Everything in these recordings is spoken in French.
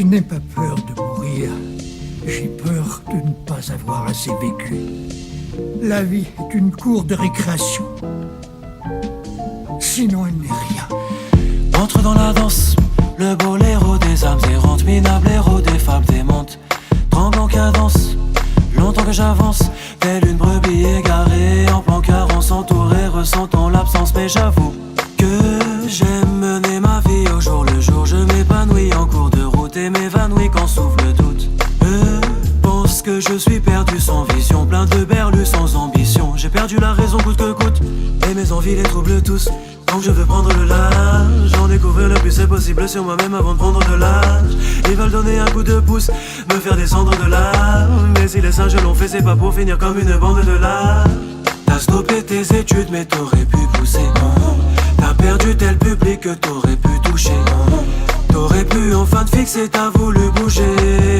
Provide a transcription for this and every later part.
Je n'ai pas peur de mourir. J'ai peur de ne pas avoir assez vécu. La vie est une cour de récréation. Sinon, elle n'est rien. Entre dans la danse, le boléro des âmes errantes, minable héros des femmes démentes. Tremble en cadence, longtemps que j'avance, telle une brebis égarée, en pancart, on s'entourait, ressentant l'absence. Mais j'avoue que j'aime mener ma vie au jour le jour. Je m'épanouis en cours de route et m'évanouis quand s'ouvre le doute. Pense que je suis perdu sans vision, plein de berlus sans ambition. J'ai perdu la raison coûte que coûte, et mes envies les troublent tous. Donc je veux prendre le large, j'en découvrir le plus c'est possible sur moi-même avant de prendre de l'âge. Ils veulent donner un coup de pouce, me faire descendre de là. Mais si les singes l'ont fait, c'est pas pour finir comme une bande de lâches. T'as stoppé tes études mais t'aurais pu pousser. T'as perdu tel public que t'aurais pu toucher. T'aurais pu enfin te fixer, t'as voulu bouger.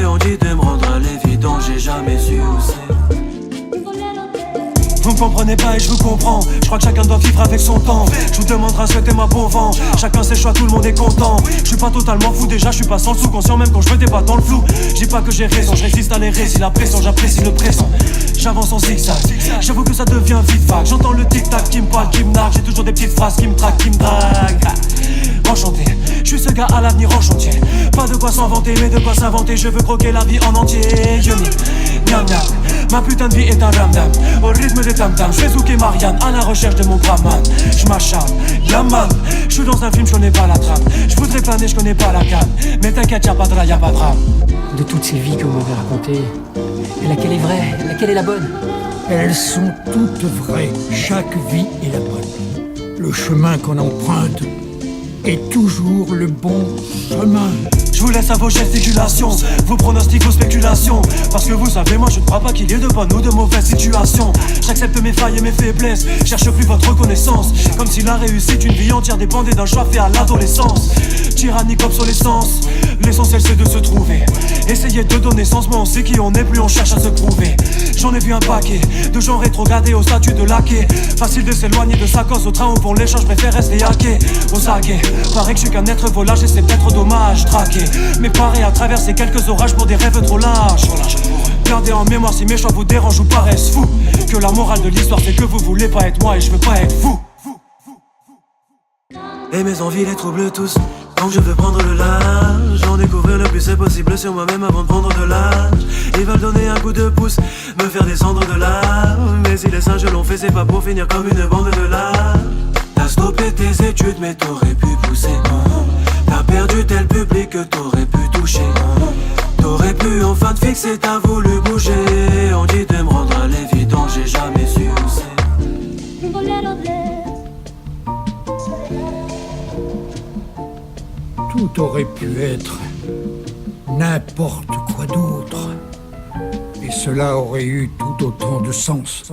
On dit de me rendre à l'évident, j'ai jamais su où c'est. Vous me comprenez pas et je vous comprends. Je crois que chacun doit vivre avec son temps. Je vous demanderai à souhaiter ma bon vent. Chacun ses choix, tout le monde est content. Je suis pas totalement fou déjà, je suis pas sans le sous-conscient. Même quand je me débat dans le flou, je dis pas que j'ai raison, je résiste à l'hérésie, la pression, j'apprécie le présent. J'avance en zigzag, j'avoue que ça devient vite vague. J'entends le tic-tac qui me parle, qui me nargue. J'ai toujours des petites phrases qui me traquent, qui me draguent. Enchanté, je suis ce gars à l'avenir en chantier. Pas de quoi s'inventer, mais de quoi s'inventer. Je veux croquer la vie en entier. Yoni, miam miam, ma putain de vie est un ramdam. Au rythme des tam-tams, je fais zouker Marianne à la recherche de mon Brahman. Je m'acharne, gamin, je suis dans un film, je connais pas la trame. Je voudrais planer, je connais pas la canne. Mais t'inquiète, y'a pas de y'a pas de drame. De toutes ces vies que vous m'avez racontées, laquelle est vraie, laquelle est la bonne? Elles sont toutes vraies. Chaque vie est la bonne. Le chemin qu'on emprunte est toujours le bon chemin. Je vous laisse à vos gesticulations, vos pronostics, vos spéculations. Parce que vous savez, moi je ne crois pas qu'il y ait de bonnes ou de mauvaises situations. J'accepte mes failles et mes faiblesses, cherche plus votre reconnaissance. Comme si la réussite d'une vie entière dépendait d'un choix fait à l'adolescence. Tyrannique obsolescence, l'essentiel c'est de se trouver. Essayez de donner sens, mais on sait qui on est, plus on cherche à se prouver. J'en ai vu un paquet de gens rétrogradés au statut de laquais. Facile de s'éloigner de sa cause, au train ou pour l'échange, je préfère rester hacké. Aux aguets, paraît que je suis qu'un être volage et c'est peut-être dommage, traqué. Mais pareil à traverser quelques orages pour des rêves trop larges. Gardez en mémoire si mes choix vous dérangent ou paraissent fous, que la morale de l'histoire c'est que vous voulez pas être moi et je veux pas être vous. Et mes envies les troublent tous, donc je veux prendre le large. J'en découvrir le plus c'est possible sur moi-même avant de prendre de l'âge. Ils veulent donner un coup de pouce, me faire descendre de là. Mais si les singes l'ont fait, c'est pas pour finir comme une bande de lâches. T'as stoppé tes études mais t'aurais pu pousser. T'as perdu tel public que t'aurais pu toucher. T'aurais pu enfin te fixer, t'as voulu bouger. On dit de me rendre à l'évident, j'ai jamais su où c'est. Tout aurait pu être n'importe quoi d'autre. Et cela aurait eu tout autant de sens.